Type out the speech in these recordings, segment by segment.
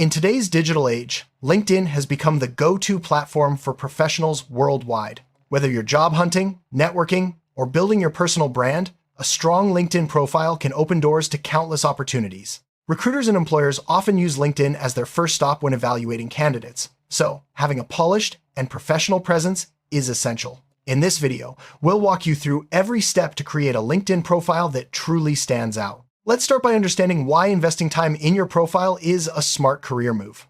In today's digital age, LinkedIn has become the go-to platform for professionals worldwide. Whether you're job hunting, networking, or building your personal brand, a strong LinkedIn profile can open doors to countless opportunities. Recruiters and employers often use LinkedIn as their first stop when evaluating candidates, so having a polished and professional presence is essential. In this video, we'll walk you through every step to create a LinkedIn profile that truly stands out. Let's start by understanding why investing time in your profile is a smart career move.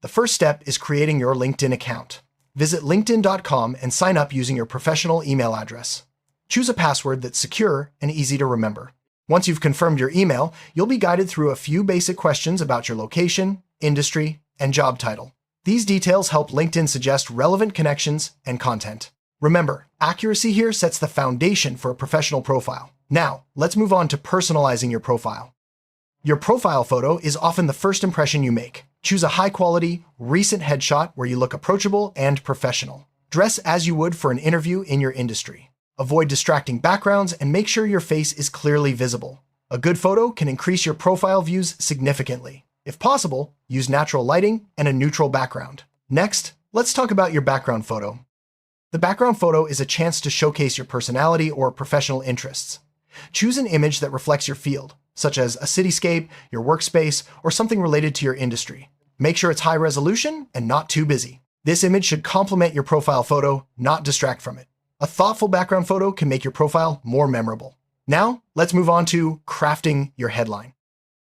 The first step is creating your LinkedIn account. Visit linkedin.com and sign up using your professional email address. Choose a password that's secure and easy to remember. Once you've confirmed your email, you'll be guided through a few basic questions about your location, industry, and job title. These details help LinkedIn suggest relevant connections and content. Remember, accuracy here sets the foundation for a professional profile. Now, let's move on to personalizing your profile. Your profile photo is often the first impression you make. Choose a high-quality, recent headshot where you look approachable and professional. Dress as you would for an interview in your industry. Avoid distracting backgrounds and make sure your face is clearly visible. A good photo can increase your profile views significantly. If possible, use natural lighting and a neutral background. Next, let's talk about your background photo. The background photo is a chance to showcase your personality or professional interests. Choose an image that reflects your field, such as a cityscape, your workspace, or something related to your industry. Make sure it's high resolution and not too busy. This image should complement your profile photo, not distract from it. A thoughtful background photo can make your profile more memorable. Now, let's move on to crafting your headline.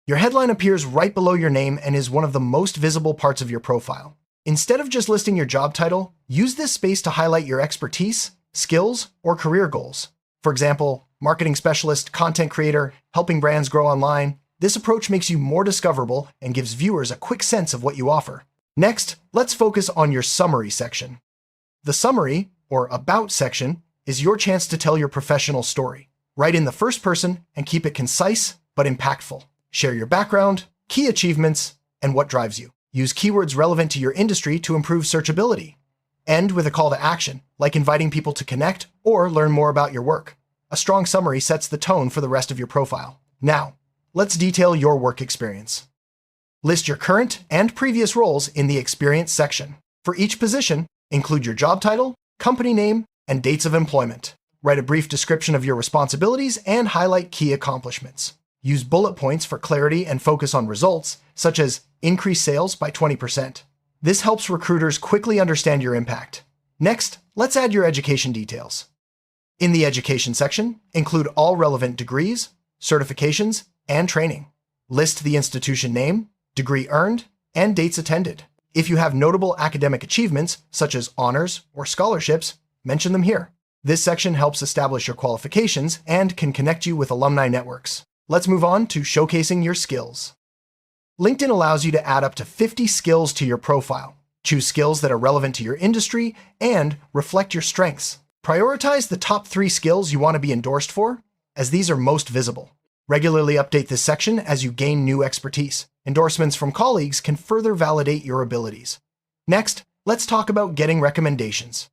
Your headline appears right below your name and is one of the most visible parts of your profile. Instead of just listing your job title, use this space to highlight your expertise, skills, or career goals. For example, marketing specialist, content creator, helping brands grow online. This approach makes you more discoverable and gives viewers a quick sense of what you offer. Next, let's focus on your summary section. The summary, or about section, is your chance to tell your professional story. Write in the first person and keep it concise but impactful. Share your background, key achievements, and what drives you. Use keywords relevant to your industry to improve searchability. End with a call to action, like inviting people to connect or learn more about your work. A strong summary sets the tone for the rest of your profile. Now, let's detail your work experience. List your current and previous roles in the experience section. For each position, include your job title, company name, and dates of employment. Write a brief description of your responsibilities and highlight key accomplishments. Use bullet points for clarity and focus on results, such as increase sales by 20%. This helps recruiters quickly understand your impact. Next, let's add your education details. In the education section, include all relevant degrees, certifications, and training. List the institution name, degree earned, and dates attended. If you have notable academic achievements, such as honors or scholarships, mention them here. This section helps establish your qualifications and can connect you with alumni networks. Let's move on to showcasing your skills. LinkedIn allows you to add up to 50 skills to your profile. Choose skills that are relevant to your industry and reflect your strengths. Prioritize the top 3 skills you want to be endorsed for, as these are most visible. Regularly update this section as you gain new expertise. Endorsements from colleagues can further validate your abilities. Next, let's talk about getting recommendations.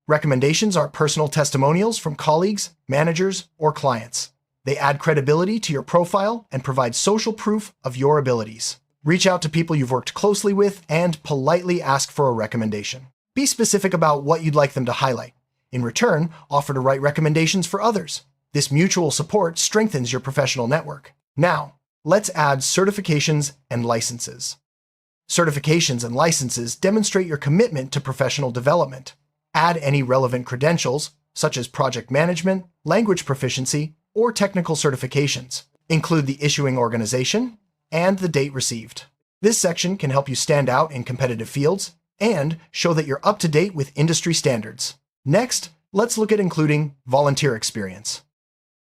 Recommendations are personal testimonials from colleagues, managers, or clients. They add credibility to your profile and provide social proof of your abilities. Reach out to people you've worked closely with and politely ask for a recommendation. Be specific about what you'd like them to highlight. In return, offer to write recommendations for others. This mutual support strengthens your professional network. Now, let's add certifications and licenses. Certifications and licenses demonstrate your commitment to professional development. Add any relevant credentials, such as project management, language proficiency, or technical certifications. Include the issuing organization and the date received. This section can help you stand out in competitive fields and show that you're up to date with industry standards. Next, let's look at including volunteer experience.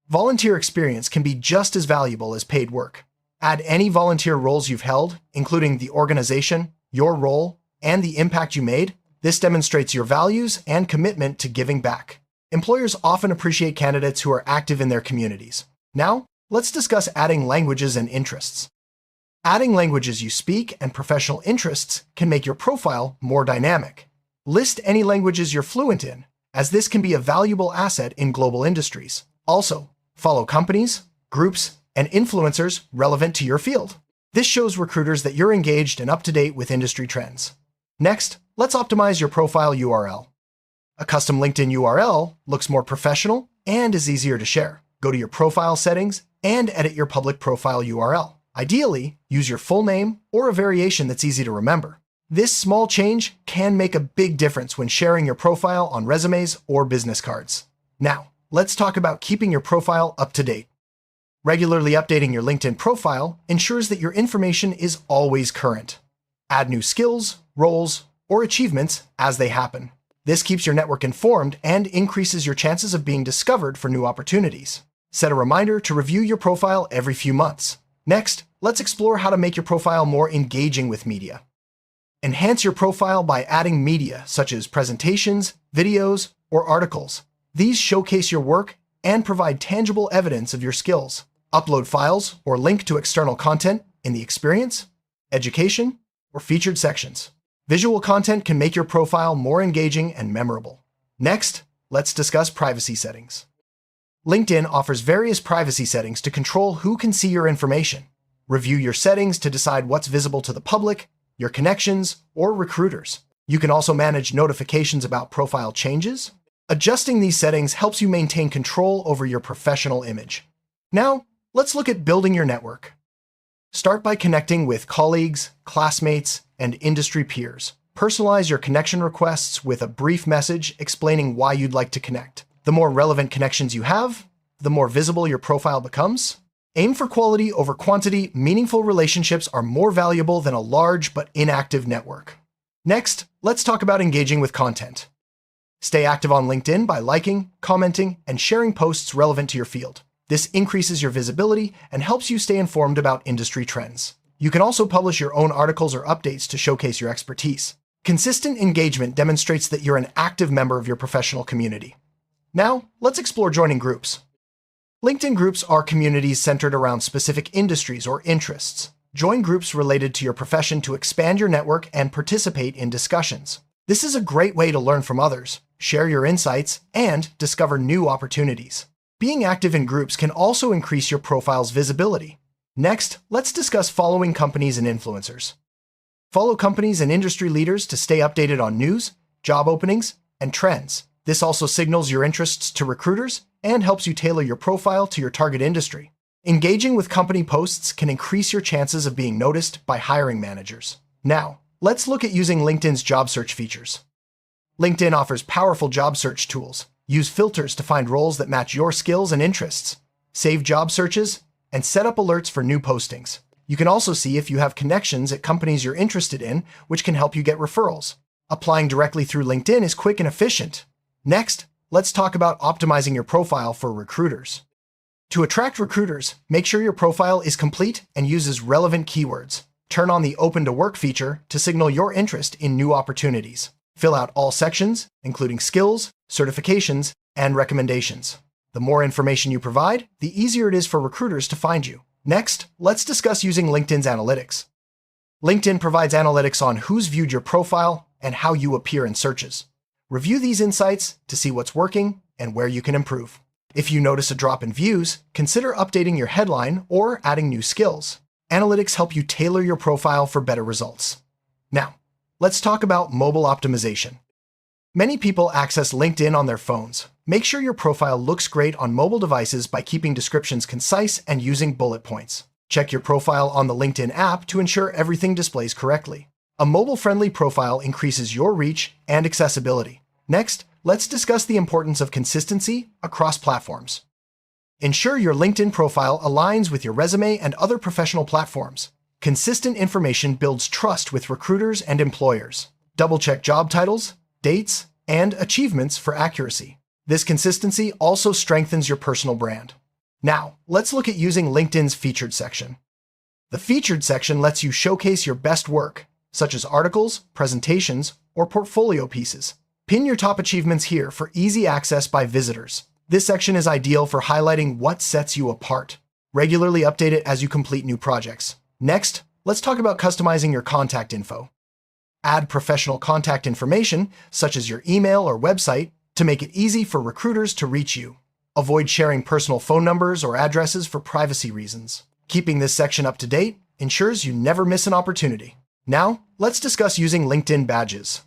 Volunteer experience can be just as valuable as paid work. Add any volunteer roles you've held, including the organization, your role, and the impact you made. This demonstrates your values and commitment to giving back. Employers often appreciate candidates who are active in their communities. Now, let's discuss adding languages and interests. Adding languages you speak and professional interests can make your profile more dynamic. List any languages you're fluent in, as this can be a valuable asset in global industries. Also, follow companies, groups, and influencers relevant to your field. This shows recruiters that you're engaged and up to date with industry trends. Next, let's optimize your profile URL. A custom LinkedIn URL looks more professional and is easier to share. Go to your profile settings and edit your public profile URL. Ideally, use your full name or a variation that's easy to remember. This small change can make a big difference when sharing your profile on resumes or business cards. Now, let's talk about keeping your profile up to date. Regularly updating your LinkedIn profile ensures that your information is always current. Add new skills, roles, or achievements as they happen. This keeps your network informed and increases your chances of being discovered for new opportunities. Set a reminder to review your profile every few months. Next, let's explore how to make your profile more engaging with media. Enhance your profile by adding media such as presentations, videos, or articles. These showcase your work and provide tangible evidence of your skills. Upload files or link to external content in the experience, education, or featured sections. Visual content can make your profile more engaging and memorable. Next, let's discuss privacy settings. LinkedIn offers various privacy settings to control who can see your information. Review your settings to decide what's visible to the public, your connections, or recruiters. You can also manage notifications about profile changes. Adjusting these settings helps you maintain control over your professional image. Now, let's look at building your network. Start by connecting with colleagues, classmates, and industry peers. Personalize your connection requests with a brief message explaining why you'd like to connect. The more relevant connections you have, the more visible your profile becomes. Aim for quality over quantity. Meaningful relationships are more valuable than a large but inactive network. Next, let's talk about engaging with content. Stay active on LinkedIn by liking, commenting, and sharing posts relevant to your field. This increases your visibility and helps you stay informed about industry trends. You can also publish your own articles or updates to showcase your expertise. Consistent engagement demonstrates that you're an active member of your professional community. Now, let's explore joining groups. LinkedIn groups are communities centered around specific industries or interests. Join groups related to your profession to expand your network and participate in discussions. This is a great way to learn from others, share your insights, and discover new opportunities. Being active in groups can also increase your profile's visibility. Next, let's discuss following companies and influencers. Follow companies and industry leaders to stay updated on news, job openings, and trends. This also signals your interests to recruiters and helps you tailor your profile to your target industry. Engaging with company posts can increase your chances of being noticed by hiring managers. Now, let's look at using LinkedIn's job search features. LinkedIn offers powerful job search tools. Use filters to find roles that match your skills and interests. Save job searches and set up alerts for new postings. You can also see if you have connections at companies you're interested in, which can help you get referrals. Applying directly through LinkedIn is quick and efficient. Next, let's talk about optimizing your profile for recruiters. To attract recruiters, make sure your profile is complete and uses relevant keywords. Turn on the Open to Work feature to signal your interest in new opportunities. Fill out all sections, including skills, certifications, and recommendations. The more information you provide, the easier it is for recruiters to find you. Next, let's discuss using LinkedIn's analytics. LinkedIn provides analytics on who's viewed your profile and how you appear in searches. Review these insights to see what's working and where you can improve. If you notice a drop in views, consider updating your headline or adding new skills. Analytics help you tailor your profile for better results. Now, let's talk about mobile optimization. Many people access LinkedIn on their phones. Make sure your profile looks great on mobile devices by keeping descriptions concise and using bullet points. Check your profile on the LinkedIn app to ensure everything displays correctly. A mobile-friendly profile increases your reach and accessibility. Next, let's discuss the importance of consistency across platforms. Ensure your LinkedIn profile aligns with your resume and other professional platforms. Consistent information builds trust with recruiters and employers. Double-check job titles, dates, and achievements for accuracy. This consistency also strengthens your personal brand. Now, let's look at using LinkedIn's featured section. The featured section lets you showcase your best work, such as articles, presentations, or portfolio pieces. Pin your top achievements here for easy access by visitors. This section is ideal for highlighting what sets you apart. Regularly update it as you complete new projects. Next, let's talk about customizing your contact info. Add professional contact information, such as your email or website, to make it easy for recruiters to reach you. Avoid sharing personal phone numbers or addresses for privacy reasons. Keeping this section up to date ensures you never miss an opportunity. Now, let's discuss using LinkedIn badges.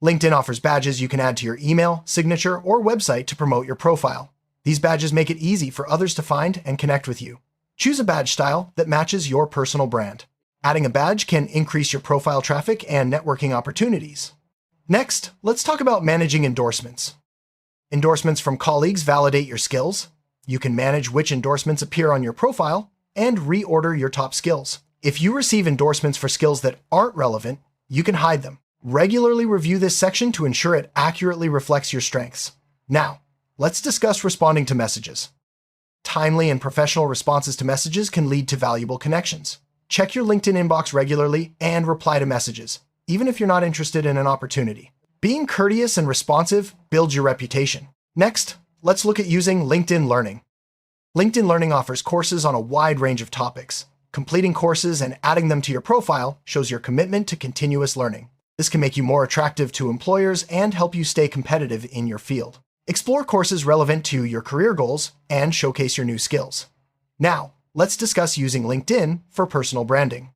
LinkedIn offers badges you can add to your email, signature, or website to promote your profile. These badges make it easy for others to find and connect with you. Choose a badge style that matches your personal brand. Adding a badge can increase your profile traffic and networking opportunities. Next, let's talk about managing endorsements. Endorsements from colleagues validate your skills. You can manage which endorsements appear on your profile and reorder your top skills. If you receive endorsements for skills that aren't relevant, you can hide them. Regularly review this section to ensure it accurately reflects your strengths. Now, let's discuss responding to messages. Timely and professional responses to messages can lead to valuable connections. Check your LinkedIn inbox regularly and reply to messages, even if you're not interested in an opportunity. Being courteous and responsive builds your reputation. Next, let's look at using LinkedIn Learning. LinkedIn Learning offers courses on a wide range of topics. Completing courses and adding them to your profile shows your commitment to continuous learning. This can make you more attractive to employers and help you stay competitive in your field. Explore courses relevant to your career goals and showcase your new skills. Now, let's discuss using LinkedIn for personal branding.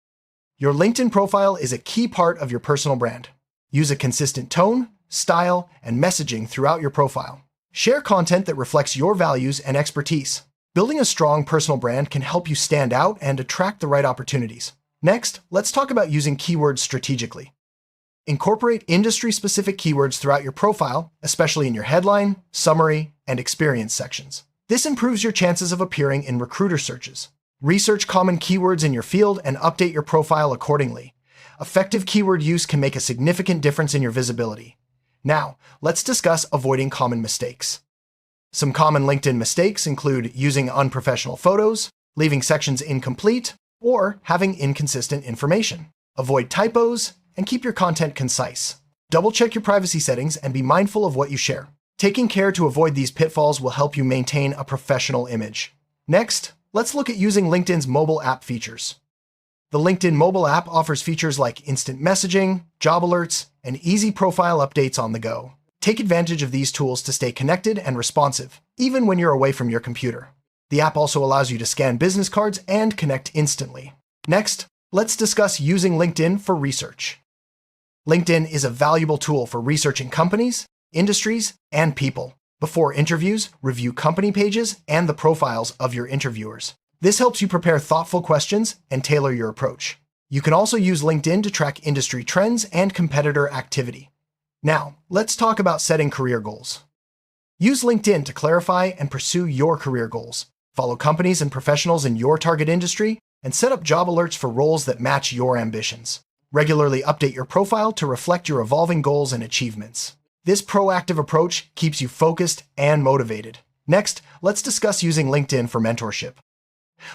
Your LinkedIn profile is a key part of your personal brand. Use a consistent tone, style, and messaging throughout your profile. Share content that reflects your values and expertise. Building a strong personal brand can help you stand out and attract the right opportunities. Next, let's talk about using keywords strategically. Incorporate industry-specific keywords throughout your profile, especially in your headline, summary, and experience sections. This improves your chances of appearing in recruiter searches. Research common keywords in your field and update your profile accordingly. Effective keyword use can make a significant difference in your visibility. Now, let's discuss avoiding common mistakes. Some common LinkedIn mistakes include using unprofessional photos, leaving sections incomplete, or having inconsistent information. Avoid typos and keep your content concise. Double-check your privacy settings and be mindful of what you share. Taking care to avoid these pitfalls will help you maintain a professional image. Next, let's look at using LinkedIn's mobile app features. The LinkedIn mobile app offers features like instant messaging, job alerts, and easy profile updates on the go. Take advantage of these tools to stay connected and responsive, even when you're away from your computer. The app also allows you to scan business cards and connect instantly. Next, let's discuss using LinkedIn for research. LinkedIn is a valuable tool for researching companies, industries, and people. Before interviews, review company pages and the profiles of your interviewers. This helps you prepare thoughtful questions and tailor your approach. You can also use LinkedIn to track industry trends and competitor activity. Now, let's talk about setting career goals. Use LinkedIn to clarify and pursue your career goals. Follow companies and professionals in your target industry and set up job alerts for roles that match your ambitions. Regularly update your profile to reflect your evolving goals and achievements. This proactive approach keeps you focused and motivated. Next, let's discuss using LinkedIn for mentorship.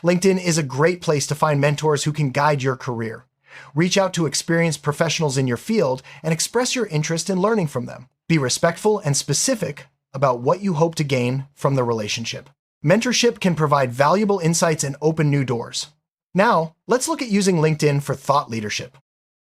LinkedIn is a great place to find mentors who can guide your career. Reach out to experienced professionals in your field and express your interest in learning from them. Be respectful and specific about what you hope to gain from the relationship. Mentorship can provide valuable insights and open new doors. Now, let's look at using LinkedIn for thought leadership.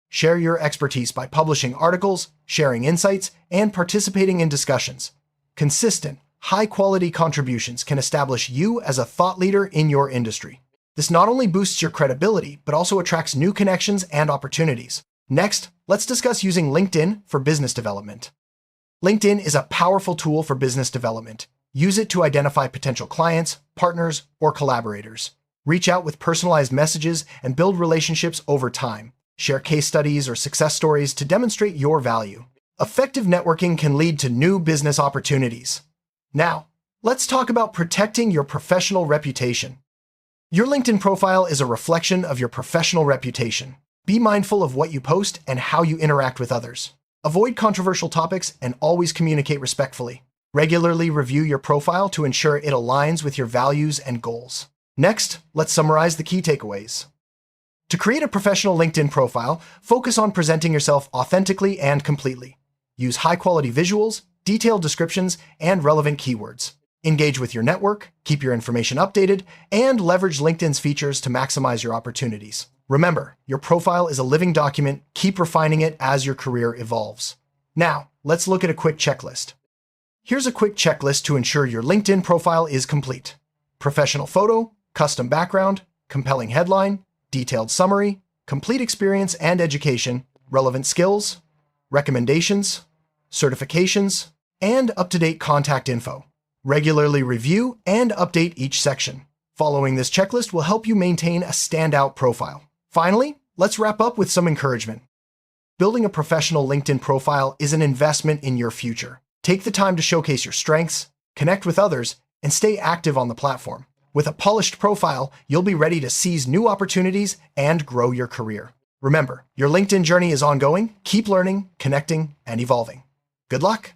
Share your expertise by publishing articles, sharing insights, and participating in discussions. Consistent, high-quality contributions can establish you as a thought leader in your industry. This not only boosts your credibility, but also attracts new connections and opportunities. Next, let's discuss using LinkedIn for business development. LinkedIn is a powerful tool for business development. Use it to identify potential clients, partners, or collaborators. Reach out with personalized messages and build relationships over time. Share case studies or success stories to demonstrate your value. Effective networking can lead to new business opportunities. Now, let's talk about protecting your professional reputation. Your LinkedIn profile is a reflection of your professional reputation. Be mindful of what you post and how you interact with others. Avoid controversial topics and always communicate respectfully. Regularly review your profile to ensure it aligns with your values and goals. Next, let's summarize the key takeaways. To create a professional LinkedIn profile, focus on presenting yourself authentically and completely. Use high-quality visuals, detailed descriptions, and relevant keywords. Engage with your network, keep your information updated, and leverage LinkedIn's features to maximize your opportunities. Remember, your profile is a living document. Keep refining it as your career evolves. Now, let's look at a quick checklist. Here's a quick checklist to ensure your LinkedIn profile is complete. Professional photo, custom background, compelling headline, detailed summary, complete experience and education, relevant skills, recommendations, certifications, and up-to-date contact info. Regularly review and update each section. Following this checklist will help you maintain a standout profile. Finally, let's wrap up with some encouragement. Building a professional LinkedIn profile is an investment in your future. Take the time to showcase your strengths, connect with others, and stay active on the platform. With a polished profile, you'll be ready to seize new opportunities and grow your career. Remember, your LinkedIn journey is ongoing. Keep learning, connecting, and evolving. Good luck!